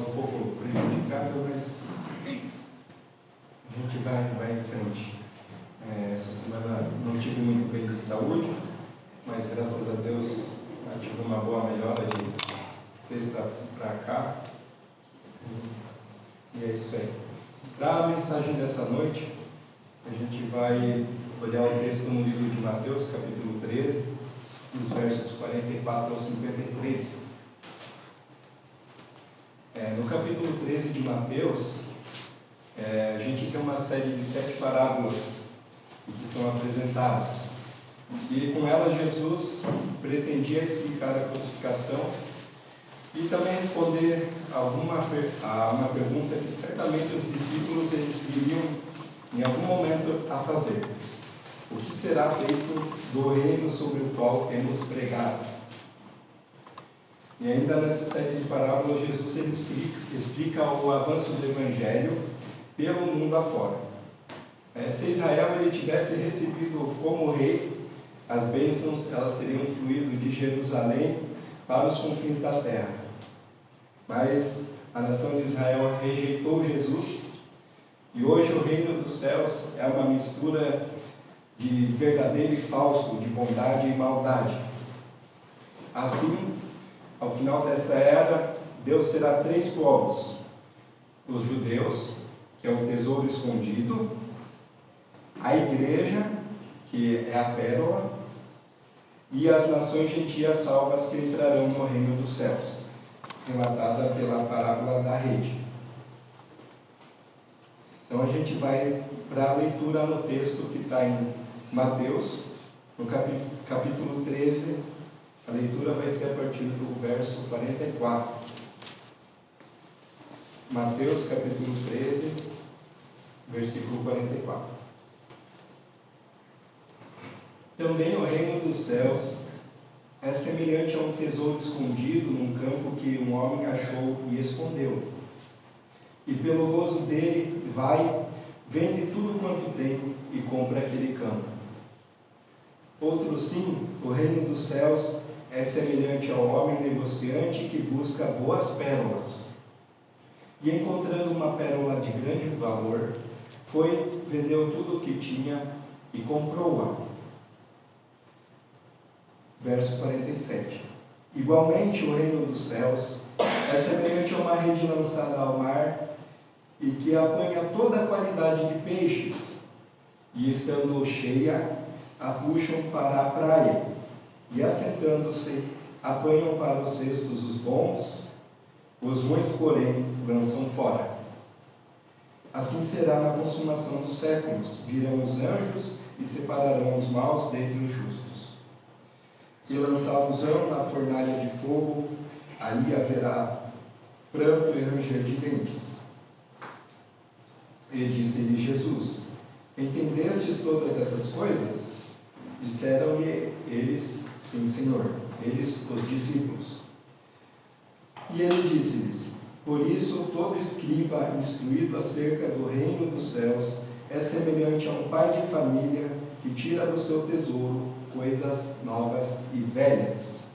um pouco prejudicada, mas a gente vai em frente. Essa semana não tive muito bem de saúde, mas graças a Deus eu tive uma boa melhora de sexta para cá. E é isso aí. Para a mensagem dessa noite, a gente vai olhar o texto no livro de Mateus, capítulo 13, dos versos 44 ao 53. No capítulo 13 de Mateus, a gente tem uma série de 7 parábolas que são apresentadas. E com elas Jesus pretendia explicar a crucificação e também responder a uma pergunta que certamente os discípulos eles viriam em algum momento a fazer. O que será feito do reino sobre o qual temos pregado? E ainda nessa série de parábolas, Jesus ele explica o avanço do Evangelho pelo mundo afora. Se Israel ele tivesse recebido como rei, as bênçãos elas teriam fluído de Jerusalém para os confins da terra. Mas a nação de Israel rejeitou Jesus e hoje o reino dos céus é uma mistura de verdadeiro e falso, de bondade e maldade. Assim, ao final dessa era, Deus terá 3 povos: os judeus, que é o tesouro escondido, a igreja, que é a pérola, e as nações gentias salvas que entrarão no reino dos céus, relatada pela parábola da rede. Então a gente vai para a leitura no texto que está em Mateus, no capítulo 13, a leitura vai ser a partir do verso 44. Mateus capítulo 13, versículo 44. Também o reino dos céus é semelhante a um tesouro escondido num campo que um homem achou e escondeu. E pelo gozo dele vai, vende tudo quanto tem e compra aquele campo. Outro sim, o reino dos céus é semelhante ao homem negociante que busca boas pérolas. E encontrando uma pérola de grande valor, foi, vendeu tudo o que tinha e comprou-a. Verso 47. Igualmente o reino dos céus é semelhante a uma rede lançada ao mar e que apanha toda a qualidade de peixes, e estando cheia, a puxam para a praia, e assentando-se, apanham para os cestos os bons, os ruins, porém, lançam fora. Assim será na consumação dos séculos: virão os anjos e separarão os maus dentre os justos, e lançá-los-ão na fornalha de fogo, ali haverá pranto e ranger de dentes. E disse-lhe Jesus: entendestes todas essas coisas? Disseram-lhe eles: sim, Senhor. Eles, os discípulos. E ele disse-lhes: por isso todo escriba instruído acerca do reino dos céus é semelhante a um pai de família que tira do seu tesouro coisas novas e velhas.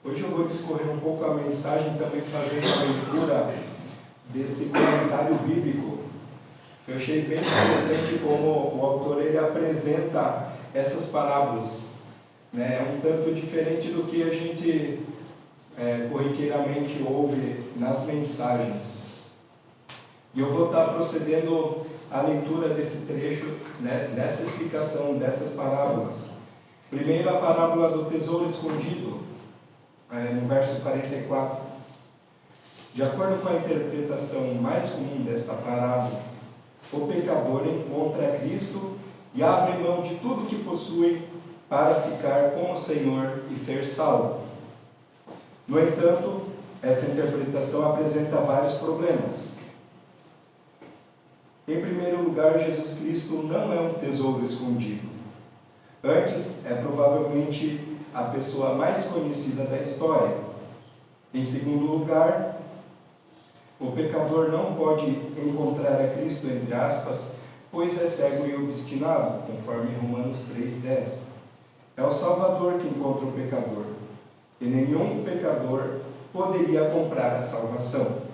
Hoje eu vou discorrer um pouco a mensagem, também fazendo a leitura desse comentário bíblico. Eu achei bem interessante como o autor ele apresenta essas parábolas. É um tanto diferente do que a gente corriqueiramente ouve nas mensagens. E eu vou estar procedendo à leitura desse trecho, dessa explicação dessas parábolas. Primeiro, a parábola do tesouro escondido, no verso 44. De acordo com a interpretação mais comum desta parábola, o pecador encontra Cristo e abre mão de tudo que possui para ficar com o Senhor e ser salvo. No entanto, essa interpretação apresenta vários problemas. Em primeiro lugar, Jesus Cristo não é um tesouro escondido. Antes, é provavelmente a pessoa mais conhecida da história. Em segundo lugar, o pecador não pode encontrar a Cristo, entre aspas, pois é cego e obstinado, conforme Romanos 3,10. É o Salvador que encontra o pecador. e nenhum pecador poderia comprar a salvação.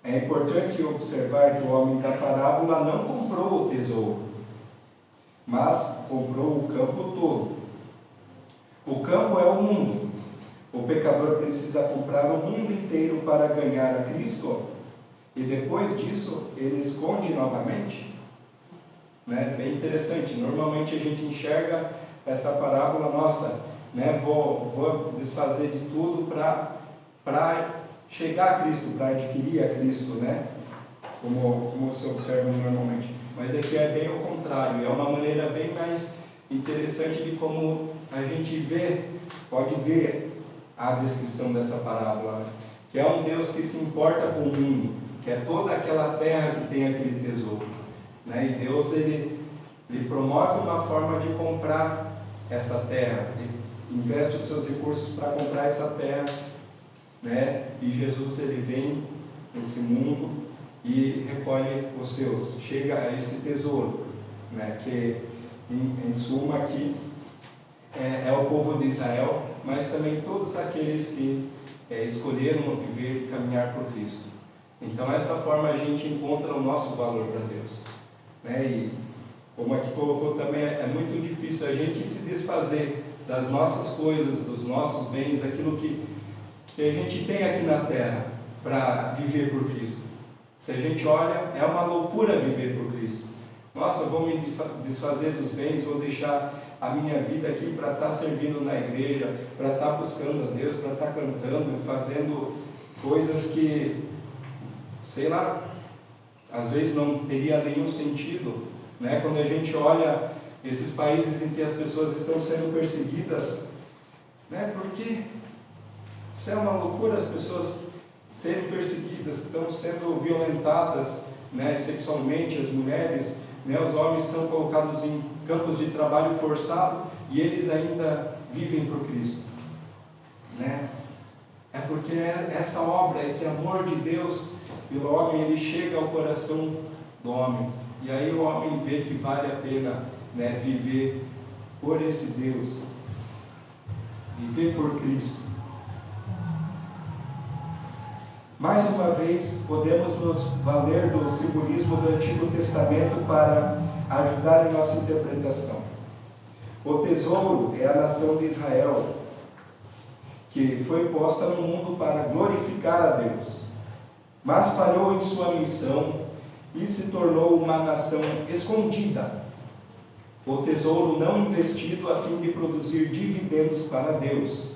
É importante observar que o homem da parábola não comprou o tesouro, mas comprou o campo todo. O campo é o mundo. O pecador precisa comprar o mundo inteiro para ganhar a Cristo, e depois disso ele esconde novamente? Né? Bem interessante. Normalmente a gente enxerga essa parábola, nossa, né? Vou desfazer de tudo para chegar a Cristo, para adquirir a Cristo, né? Como se observa normalmente. Mas aqui é bem o contrário, é uma maneira bem mais interessante de como a gente pode ver a descrição dessa parábola, que é um Deus que se importa com o mundo, que é toda aquela terra que tem aquele tesouro, né? E Deus ele promove uma forma de comprar essa terra, ele investe os seus recursos para comprar essa terra, né? E Jesus ele vem nesse mundo e recolhe os seus, chega a esse tesouro, né? Que em suma aqui é o povo de Israel, mas também todos aqueles que escolheram viver e caminhar por Cristo. Então, dessa forma a gente encontra o nosso valor para Deus, né? E como aqui colocou também, é muito difícil a gente se desfazer das nossas coisas, dos nossos bens, daquilo que a gente tem aqui na terra para viver por Cristo. Se a gente olha, é uma loucura viver por Cristo. Nossa, vou me desfazer dos bens, vou deixar a minha vida aqui para estar servindo na igreja, para estar buscando a Deus, para estar cantando, fazendo coisas que, sei lá, às vezes não teria nenhum sentido, né? Quando a gente olha esses países em que as pessoas estão sendo perseguidas, né? Porque isso é uma loucura, as pessoas serem perseguidas, estão sendo violentadas, né, sexualmente, as mulheres, né, os homens são colocados em campos de trabalho forçado e eles ainda vivem por Cristo, né? É porque essa obra, esse amor de Deus pelo homem, ele chega ao coração do homem, e aí o homem vê que vale a pena, né, viver por esse Deus, viver por Cristo. Mais uma vez, podemos nos valer do simbolismo do Antigo Testamento para ajudar em nossa interpretação. O tesouro é a nação de Israel, que foi posta no mundo para glorificar a Deus, mas falhou em sua missão e se tornou uma nação escondida. O tesouro não investido a fim de produzir dividendos para Deus.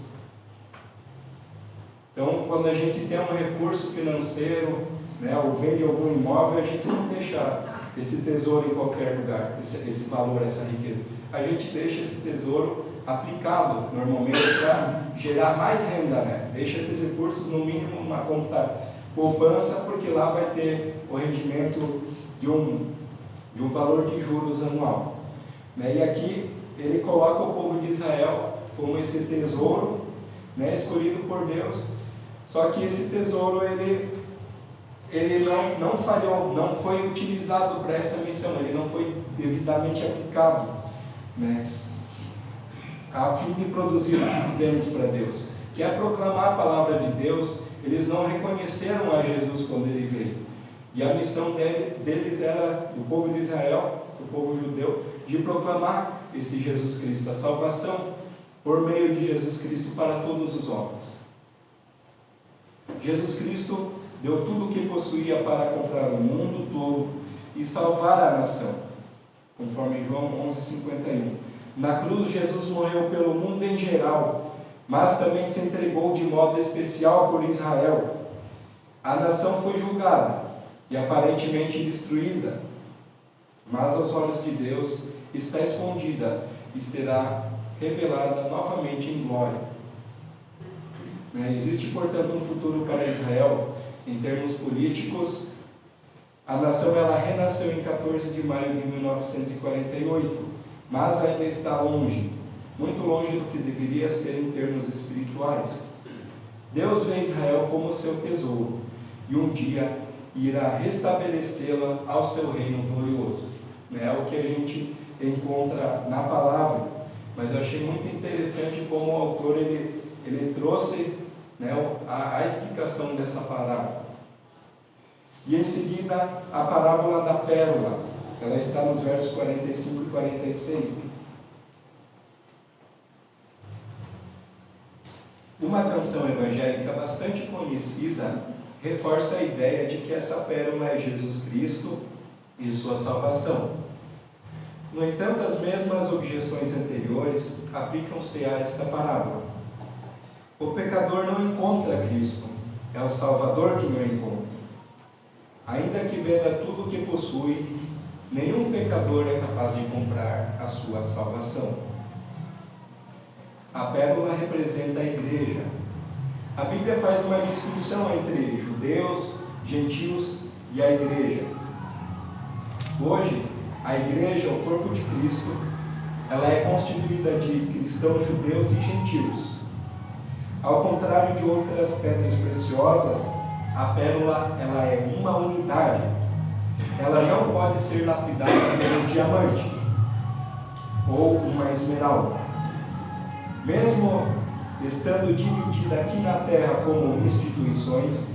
Então, quando a gente tem um recurso financeiro, né, ou vende algum imóvel, a gente não deixa esse tesouro em qualquer lugar, esse valor, essa riqueza. A gente deixa esse tesouro aplicado, normalmente, para gerar mais renda, né? Deixa esses recursos, no mínimo, numa conta poupança, porque lá vai ter o rendimento de um valor de juros anual, né? E aqui, ele coloca o povo de Israel como esse tesouro, né, escolhido por Deus. Só que esse tesouro, ele não falhou, não foi utilizado para essa missão, ele não foi devidamente aplicado, né, a fim de produzir dividendos para Deus, que é proclamar a palavra de Deus. Eles não reconheceram a Jesus quando ele veio, e a missão deles era, do povo de Israel, do povo judeu, de proclamar esse Jesus Cristo, a salvação por meio de Jesus Cristo para todos os homens. Jesus Cristo deu tudo o que possuía para comprar o mundo todo e salvar a nação, conforme João 11:51. Na cruz, Jesus morreu pelo mundo em geral, mas também se entregou de modo especial por Israel. A nação foi julgada e aparentemente destruída, mas aos olhos de Deus está escondida e será revelada novamente em glória. Existe, portanto, um futuro para Israel em termos políticos. A nação ela renasceu em 14 de maio de 1948, mas ainda está longe, muito longe do que deveria ser em termos espirituais. Deus vê Israel como seu tesouro e um dia irá restabelecê-la ao seu reino glorioso. É o que a gente encontra na palavra, mas eu achei muito interessante como o autor ele ele trouxe, né, a explicação dessa parábola. E em seguida, a parábola da pérola, ela está nos versos 45 e 46. Uma canção evangélica bastante conhecida reforça a ideia de que essa pérola é Jesus Cristo e sua salvação. No entanto, as mesmas objeções anteriores aplicam-se a esta parábola. O pecador não encontra Cristo, é o Salvador que o encontra. Ainda que venda tudo o que possui, nenhum pecador é capaz de comprar a sua salvação. A pérola representa a igreja. A Bíblia faz uma distinção entre judeus, gentios e a igreja. Hoje, a igreja, o corpo de Cristo, ela é constituída de cristãos judeus e gentios. Ao contrário de outras pedras preciosas, a pérola ela é uma unidade. Ela não pode ser lapidada como um diamante ou uma esmeralda. Mesmo estando dividida aqui na terra como instituições,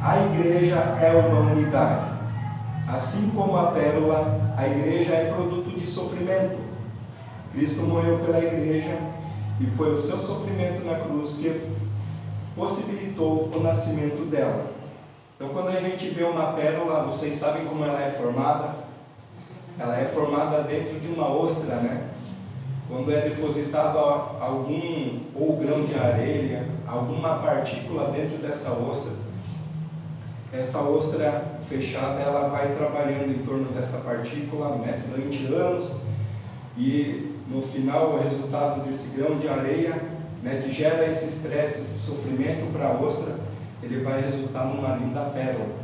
a igreja é uma unidade. Assim como a pérola, a igreja é produto de sofrimento. Cristo morreu pela igreja e foi o seu sofrimento na cruz que possibilitou o nascimento dela. Então, quando a gente vê uma pérola, vocês sabem como ela é formada? Ela é formada dentro de uma ostra, né? Quando é depositado algum ou grão de areia, alguma partícula dentro dessa ostra, essa ostra fechada, ela vai trabalhando em torno dessa partícula, né, durante anos, e no final o resultado desse grão de areia, né, que gera esse estresse, esse sofrimento para a ostra, ele vai resultar numa linda pérola,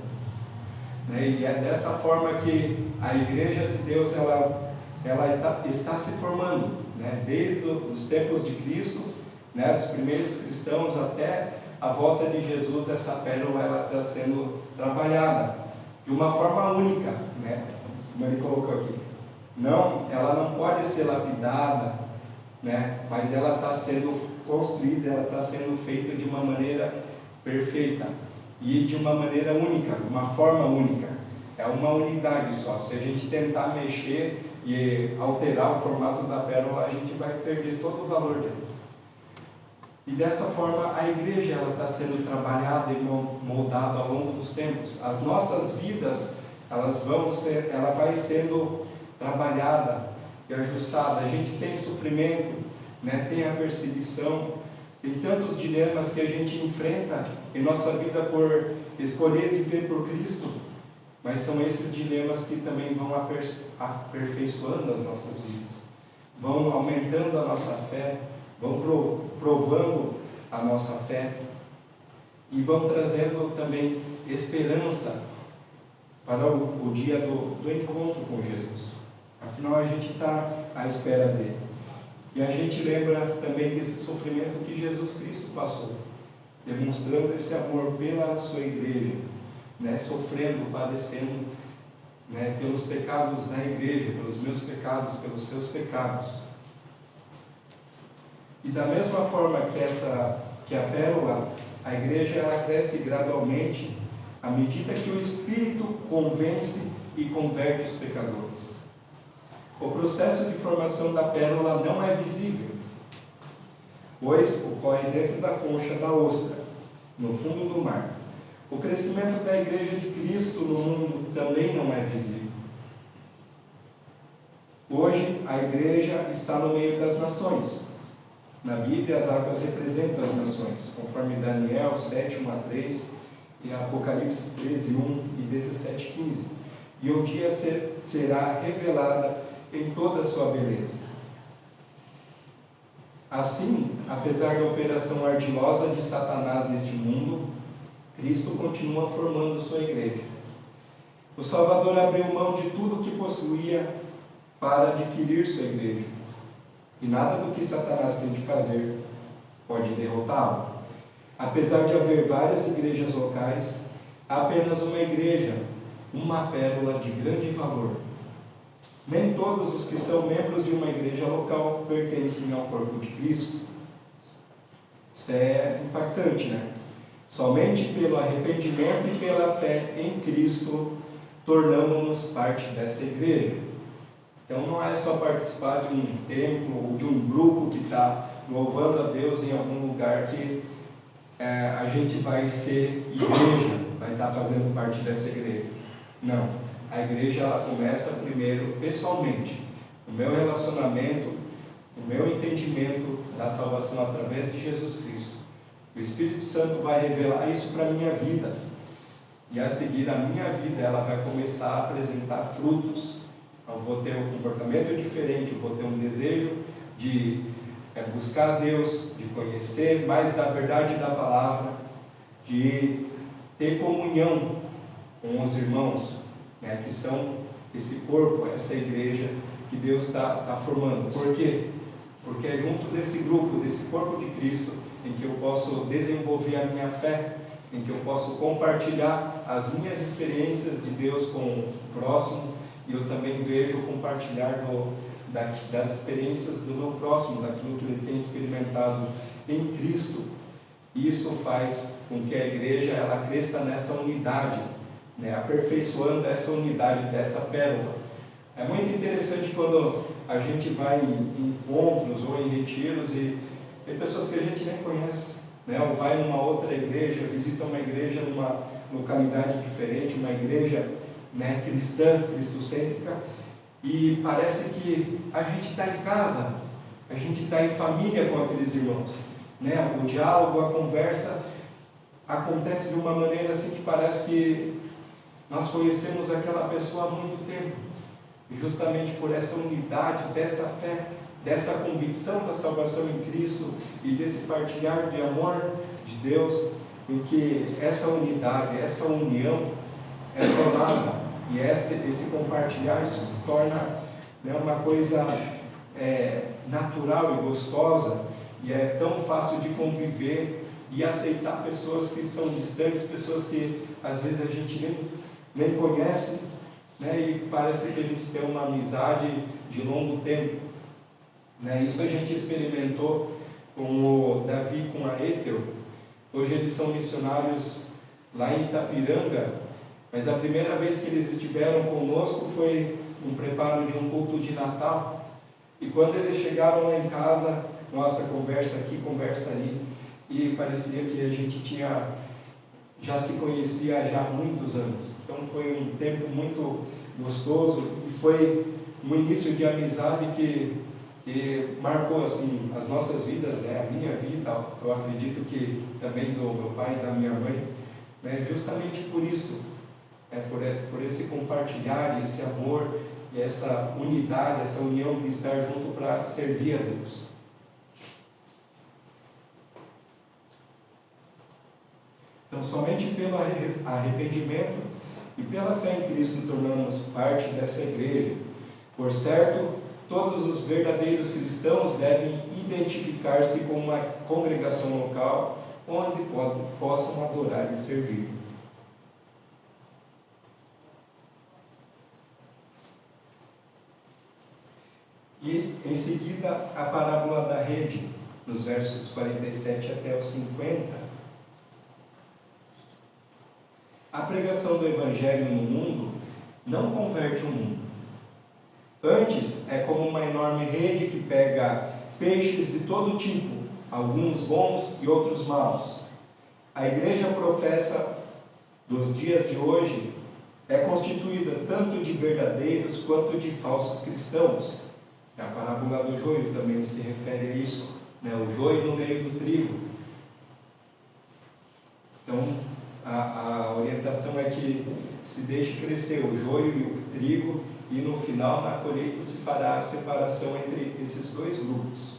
né? E é dessa forma que a igreja de Deus ela está se formando, né? Desde os tempos de Cristo, né, dos primeiros cristãos até a volta de Jesus, essa pérola ela está sendo trabalhada de uma forma única, né? Como ele colocou aqui. Não, ela não pode ser lapidada, né? Mas ela está sendo construída, ela está sendo feita de uma maneira perfeita e de uma maneira única, uma forma única. É uma unidade só. Se a gente tentar mexer e alterar o formato da pérola, a gente vai perder todo o valor dele. E dessa forma a igreja está sendo trabalhada e moldada ao longo dos tempos. As nossas vidas ela vai sendo trabalhada e ajustada. A gente tem sofrimento, né? Tem a perseguição, tem tantos dilemas que a gente enfrenta em nossa vida por escolher viver por Cristo, mas são esses dilemas que também vão aperfeiçoando as nossas vidas, vão aumentando a nossa fé, vão provando a nossa fé e vão trazendo também esperança para o dia do encontro com Jesus. Afinal, a gente está à espera dele. E a gente lembra também desse sofrimento que Jesus Cristo passou, demonstrando esse amor pela sua igreja, né? Sofrendo, padecendo, né? Pelos pecados da igreja, pelos meus pecados, pelos seus pecados. E da mesma forma que a pérola, a igreja ela cresce gradualmente à medida que o Espírito convence e converte os pecadores. O processo de formação da pérola não é visível, pois ocorre dentro da concha da ostra, no fundo do mar. O crescimento da igreja de Cristo no mundo também não é visível. Hoje, a igreja está no meio das nações. Na Bíblia, as águas representam as nações, conforme Daniel 7, 1-3 e Apocalipse 13, 1 e 17, 15. E um dia será revelada em toda a sua beleza. Assim, apesar da operação ardilosa de Satanás neste mundo, Cristo continua formando sua igreja. O Salvador abriu mão de tudo o que possuía para adquirir sua igreja. E nada do que Satanás tem de fazer pode derrotá-lo. Apesar de haver várias igrejas locais, há apenas uma igreja, uma pérola de grande valor. Nem todos os que são membros de uma igreja local pertencem ao corpo de Cristo. Isso é impactante, né? Somente pelo arrependimento e pela fé em Cristo tornamos-nos parte dessa igreja. Então não é só participar de um templo ou de um grupo que está louvando a Deus em algum lugar que a gente vai ser igreja, vai estar fazendo parte dessa igreja. Não, a igreja ela começa primeiro pessoalmente, o meu relacionamento, o meu entendimento da salvação através de Jesus Cristo. O Espírito Santo vai revelar isso para a minha vida, e a seguir a minha vida ela vai começar a apresentar frutos. Eu vou ter um comportamento diferente, eu vou ter um desejo de buscar a Deus, de conhecer mais da verdade da palavra, de ter comunhão com os irmãos, né, que são esse corpo, essa igreja que Deus está formando. Por quê? Porque é junto desse grupo, desse corpo de Cristo, em que eu posso desenvolver a minha fé, em que eu posso compartilhar as minhas experiências de Deus com o próximo, e eu também vejo compartilhar das experiências do meu próximo, daquilo que ele tem experimentado em Cristo. Isso faz com que a igreja ela cresça nessa unidade, né, aperfeiçoando essa unidade dessa pérola. É muito interessante quando a gente vai em encontros ou em retiros e tem pessoas que a gente nem conhece, né, ou vai numa outra igreja, visita uma igreja numa localidade diferente, uma igreja, né, cristã, cristocêntrica, e parece que a gente está em casa, a gente está em família com aqueles irmãos, né? O diálogo, a conversa acontece de uma maneira assim que parece que nós conhecemos aquela pessoa há muito tempo, e justamente por essa unidade, dessa fé, dessa convicção da salvação em Cristo e desse partilhar de amor de Deus, em que essa unidade, essa união é tornada. E esse compartilhar, isso se torna, né, uma coisa natural e gostosa, e é tão fácil de conviver e aceitar pessoas que são distantes, pessoas que às vezes a gente nem conhece, né, e parece que a gente tem uma amizade de longo tempo, né? Isso a gente experimentou com o Davi e com a Ethel. Hoje eles são missionários lá em Itapiranga, mas a primeira vez que eles estiveram conosco foi no preparo de um culto de Natal. E quando eles chegaram lá em casa, nossa, conversa aqui, conversa ali, e parecia que a gente já se conhecia já há muitos anos. Então foi um tempo muito gostoso e foi um início de amizade que marcou assim as nossas vidas, né? A minha vida, eu acredito que também do meu pai e da minha mãe, né? Justamente por isso. Por esse compartilhar, esse amor e essa unidade, essa união de estar junto para servir a Deus. Então, somente pelo arrependimento e pela fé em Cristo tornamos parte dessa igreja. Por certo, todos os verdadeiros cristãos devem identificar-se com uma congregação local onde possam adorar e servir. E em seguida a parábola da rede, nos versos 47 até os 50. A pregação do Evangelho no mundo não converte o mundo. Antes, é como uma enorme rede que pega peixes de todo tipo, alguns bons e outros maus. A igreja professa dos dias de hoje é constituída tanto de verdadeiros quanto de falsos cristãos. A parábola do joio também se refere a isso, né? O joio no meio do trigo. Então, a orientação é que se deixe crescer o joio e o trigo, e no final, na colheita, se fará a separação entre esses dois grupos,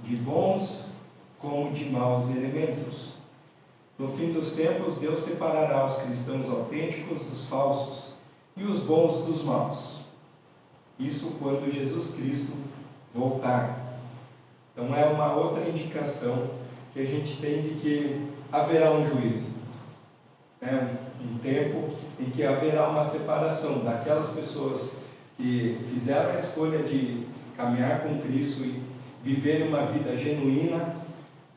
de bons como de maus elementos. No fim dos tempos, Deus separará os cristãos autênticos dos falsos e os bons dos maus. Isso quando Jesus Cristo voltar. Então é uma outra indicação que a gente tem de que haverá um juízo. Um tempo em que haverá uma separação daquelas pessoas que fizeram a escolha de caminhar com Cristo e viver uma vida genuína,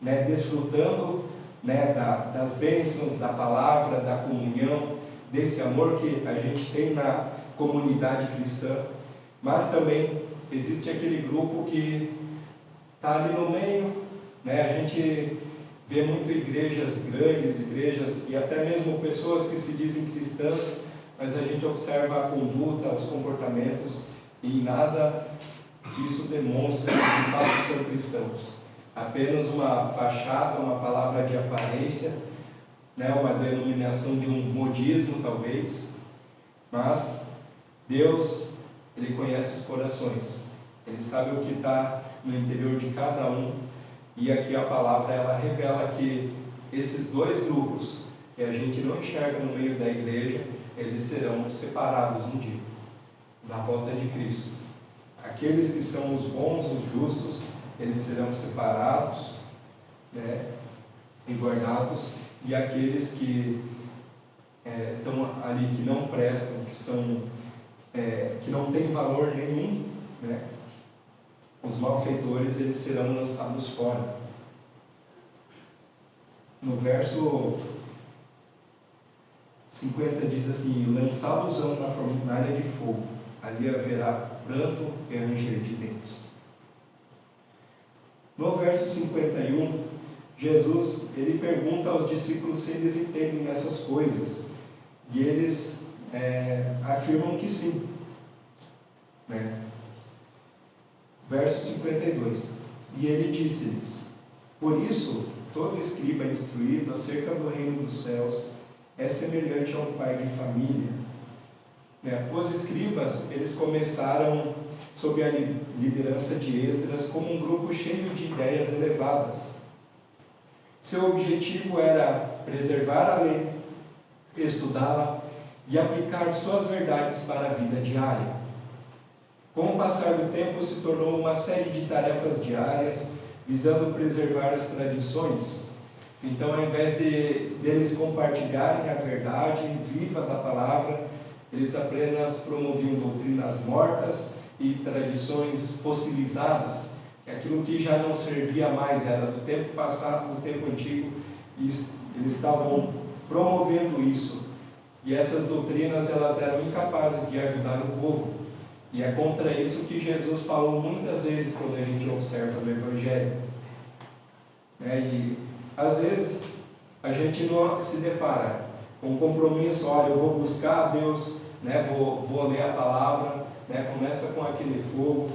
né, desfrutando, né, das bênçãos, da palavra, da comunhão, desse amor que a gente tem na comunidade cristã, mas também existe aquele grupo que está ali no meio, né? A gente vê muito igrejas grandes, igrejas e até mesmo pessoas que se dizem cristãs, mas a gente observa a conduta, os comportamentos e em nada isso demonstra que de fato são cristãos. Apenas uma fachada, uma palavra de aparência, né? Uma denominação de um modismo talvez, mas Deus, Ele conhece os corações, Ele sabe o que está no interior de cada um, e aqui a palavra ela revela que esses dois grupos que a gente não enxerga no meio da igreja, eles serão separados um dia, na volta de Cristo. Aqueles que são os bons, os justos, eles serão separados, né, e guardados, e aqueles que estão ali, que não prestam, que não têm valor nenhum, né, os malfeitores, eles serão lançados fora. No verso 50 diz assim: lançá-los-ão na fornalha de fogo, ali haverá pranto e ranger de dentes. No verso 51, Jesus, ele pergunta aos discípulos se eles entendem essas coisas, e eles afirmam que sim, né? Verso 52, e ele disse-lhes: por isso, todo escriba instruído acerca do reino dos céus é semelhante a um pai de família. Os escribas, eles começaram sob a liderança de Esdras como um grupo cheio de ideias elevadas. Seu objetivo era preservar a lei, estudá-la e aplicar suas verdades para a vida diária. Com o passar do tempo, se tornou uma série de tarefas diárias, visando preservar as tradições. Então, ao invés deles compartilharem a verdade viva da palavra, eles apenas promoviam doutrinas mortas e tradições fossilizadas, aquilo que já não servia mais, era do tempo passado, do tempo antigo, e eles estavam promovendo isso. E essas doutrinas, elas eram incapazes de ajudar o povo. E é contra isso que Jesus falou muitas vezes quando a gente observa no Evangelho. E às vezes a gente não se depara com um compromisso: olha, eu vou buscar a Deus, né? vou ler a palavra, né? Começa com aquele fogo,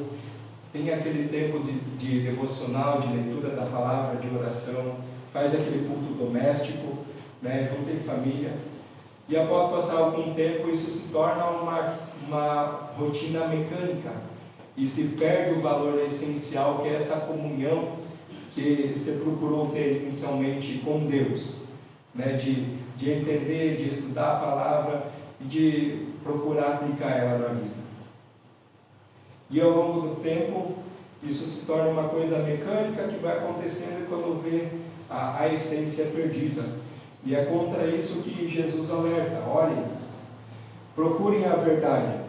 tem aquele tempo de devocional, de leitura da palavra, de oração, faz aquele culto doméstico, né? Junta em família. E após passar algum tempo, isso se torna uma rotina mecânica e se perde o valor essencial, que é essa comunhão que você procurou ter inicialmente com Deus, né? de entender, de estudar a palavra e de procurar aplicar ela na vida. E ao longo do tempo, isso se torna uma coisa mecânica que vai acontecendo e quando vê a essência perdida. E é contra isso que Jesus alerta: olhem, procurem a verdade,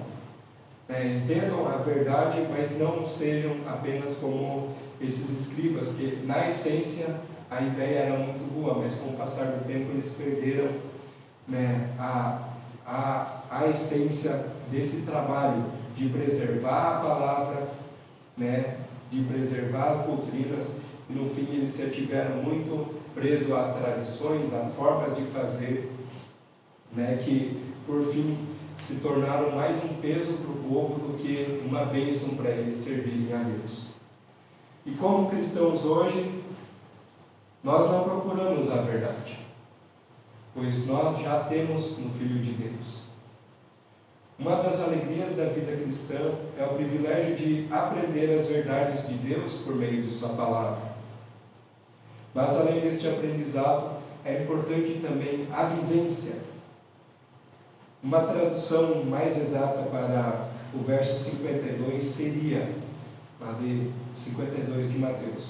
entendam a verdade, mas não sejam apenas como esses escribas, que na essência a ideia era muito boa, mas com o passar do tempo eles perderam, né, a essência desse trabalho de preservar a palavra, né, de preservar as doutrinas, e no fim eles se tiveram muito presos a tradições, a formas de fazer, né, que por fim se tornaram mais um peso para o povo do que uma bênção para eles servirem a Deus. E como cristãos hoje, nós não procuramos a verdade, pois nós já temos no Filho de Deus. Uma das alegrias da vida cristã é o privilégio de aprender as verdades de Deus por meio de sua palavra. Mas além deste aprendizado, é importante também a vivência. Uma tradução mais exata para o verso 52 seria a de 52 de Mateus: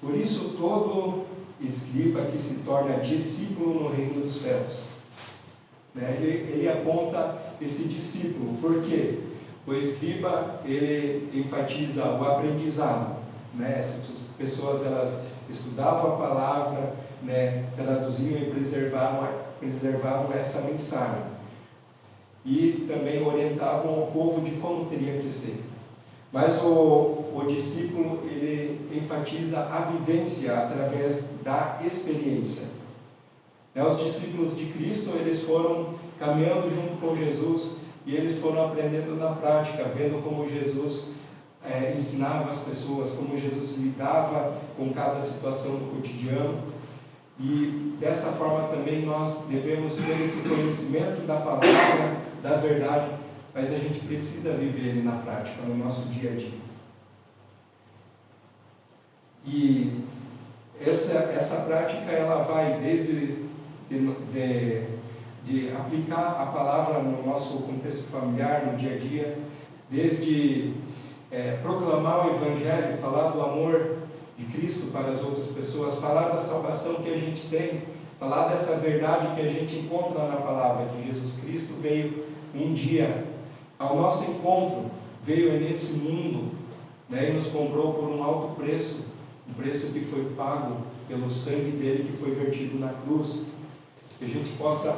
por isso todo escriba que se torna discípulo no reino dos céus. Ele aponta esse discípulo, por quê? O escriba, ele enfatiza o aprendizado, Essas pessoas, elas estudavam a palavra, né, traduziam e preservavam essa mensagem. E também orientavam o povo de como teria que ser. Mas o discípulo, ele enfatiza a vivência através da experiência. Os discípulos de Cristo, eles foram caminhando junto com Jesus e eles foram aprendendo na prática, vendo como Jesus ensinava as pessoas, como Jesus lidava com cada situação do cotidiano. E dessa forma também nós devemos ter esse conhecimento da palavra, da verdade, mas a gente precisa viver ele na prática, no nosso dia a dia. E essa prática, ela vai desde de aplicar a palavra no nosso contexto familiar, no dia a dia, desde proclamar o Evangelho, falar do amor de Cristo para as outras pessoas, falar da salvação que a gente tem, falar dessa verdade que a gente encontra na palavra, que Jesus Cristo veio um dia ao nosso encontro, veio nesse mundo, né, e nos comprou por um alto preço, um preço que foi pago pelo sangue dele que foi vertido na cruz. Que a gente possa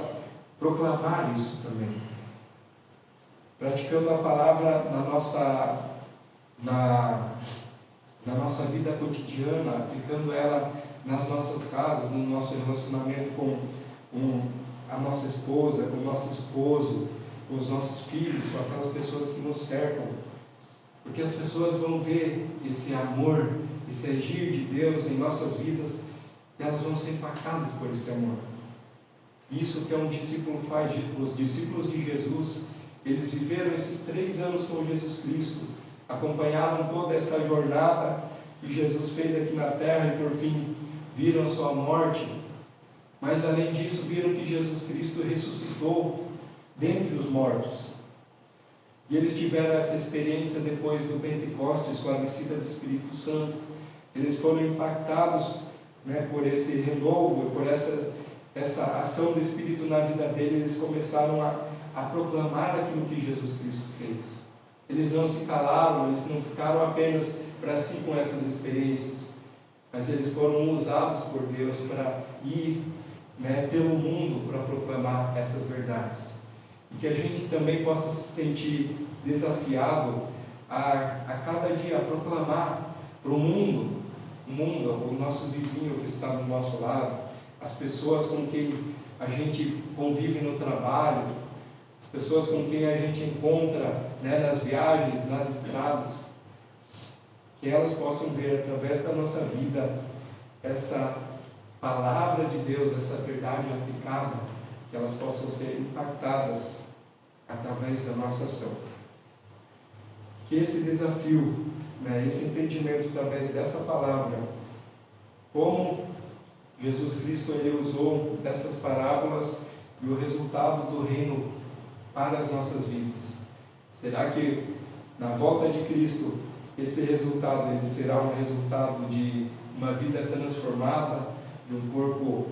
proclamar isso também, praticando a palavra na nossa vida cotidiana, aplicando ela nas nossas casas, no nosso relacionamento com a nossa esposa, com o nosso esposo, com os nossos filhos, com aquelas pessoas que nos cercam, porque as pessoas vão ver esse amor, esse agir de Deus em nossas vidas, e elas vão ser impactadas por esse amor. Isso que um discípulo faz. Os discípulos de Jesus, eles viveram esses 3 anos com Jesus Cristo, acompanharam toda essa jornada que Jesus fez aqui na terra e por fim viram a sua morte, mas além disso viram que Jesus Cristo ressuscitou dentre os mortos. E eles tiveram essa experiência depois do Pentecostes, com a descida do Espírito Santo. Eles foram impactados, né, por esse renovo, por essa ação do Espírito na vida dele. Eles começaram a proclamar aquilo que Jesus Cristo fez. Eles não se calaram, eles não ficaram apenas para si com essas experiências, mas eles foram usados por Deus para ir, né, pelo mundo para proclamar essas verdades. E que a gente também possa se sentir desafiado a cada dia proclamar para o mundo, o nosso vizinho que está do nosso lado, as pessoas com quem a gente convive no trabalho, as pessoas com quem a gente encontra, né, nas viagens, nas estradas, que elas possam ver através da nossa vida essa palavra de Deus, essa verdade aplicada, que elas possam ser impactadas através da nossa ação. Que esse desafio, né, esse entendimento através dessa palavra, como Jesus Cristo ele usou dessas parábolas e o resultado do reino para as nossas vidas. Será que na volta de Cristo esse resultado ele será um resultado de uma vida transformada, de um corpo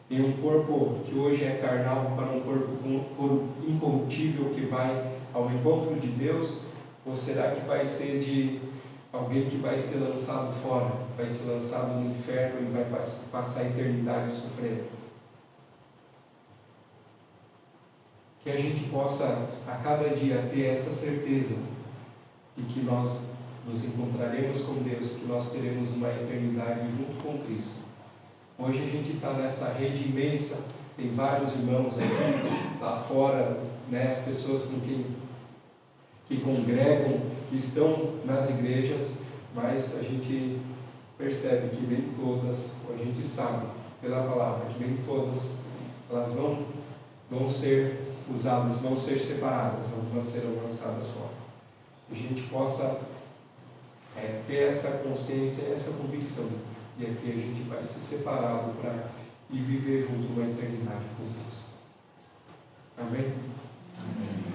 em um corpo que hoje é carnal para um corpo incorruptível que vai ao encontro de Deus? Ou será que vai ser de alguém que vai ser lançado fora, vai ser lançado no inferno e vai passar a eternidade sofrendo? Que a gente possa a cada dia ter essa certeza de que nós nos encontraremos com Deus, que nós teremos uma eternidade junto com Cristo. Hoje a gente está nessa rede imensa, tem vários irmãos aqui, lá fora, né, as pessoas com quem que congregam, que estão nas igrejas, mas a gente percebe que nem todas, ou a gente sabe pela palavra que nem todas, elas vão ser usadas, vão ser separadas, algumas serão lançadas fora. Que a gente possa ter essa consciência, essa convicção de que a gente vai ser separado para ir viver junto uma eternidade com Deus. Amém? Amém.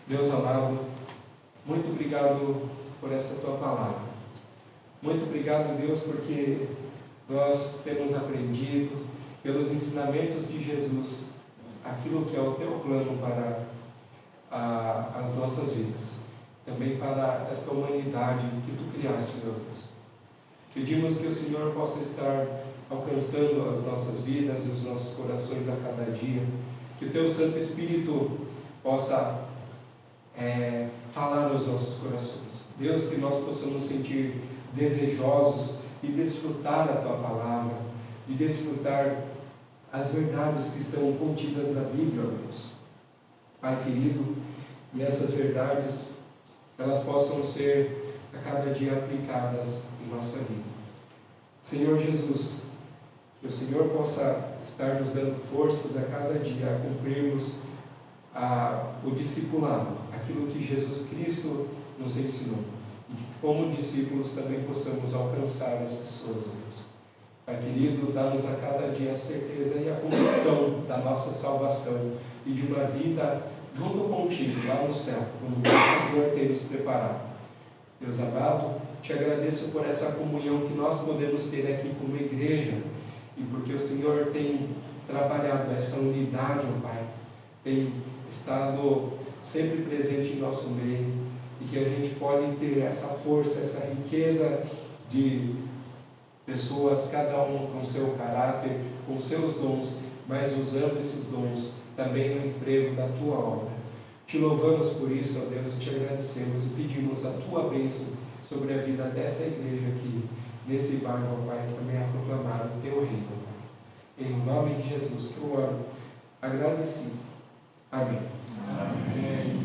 Deus amado, muito obrigado por essa tua palavra. Muito obrigado, Deus, porque nós temos aprendido pelos ensinamentos de Jesus aquilo que é o teu plano para as nossas vidas, também para esta humanidade que tu criaste, meu Deus. Pedimos que o Senhor possa estar alcançando as nossas vidas e os nossos corações a cada dia. Que o Teu Santo Espírito possa falar aos nossos corações. Deus, que nós possamos sentir desejosos e desfrutar a Tua palavra, e desfrutar as verdades que estão contidas na Bíblia, ó Deus. Pai querido, e essas verdades, elas possam ser a cada dia aplicadas em nossa vida. Senhor Jesus, que o Senhor possa estar nos dando forças a cada dia a cumprirmos o discipulado, aquilo que Jesus Cristo nos ensinou. E que, como discípulos, também possamos alcançar as pessoas, ó Deus. Pai querido, dá-nos a cada dia a certeza e a convicção da nossa salvação e de uma vida junto contigo, lá no céu, como o Senhor tem nos preparado. Deus amado, te agradeço por essa comunhão que nós podemos ter aqui como igreja, e porque o Senhor tem trabalhado essa unidade, ó Pai, tem estado sempre presente em nosso meio, e que a gente pode ter essa força, essa riqueza de pessoas, cada um com seu caráter, com seus dons, mas usando esses dons também no emprego da Tua obra. Te louvamos por isso, ó Deus, e te agradecemos e pedimos a Tua bênção sobre a vida dessa igreja aqui, nesse bairro, ó Pai, também a proclamar o Teu reino, ó Pai. Em nome de Jesus que eu oro, agradecido. Amém. Amém.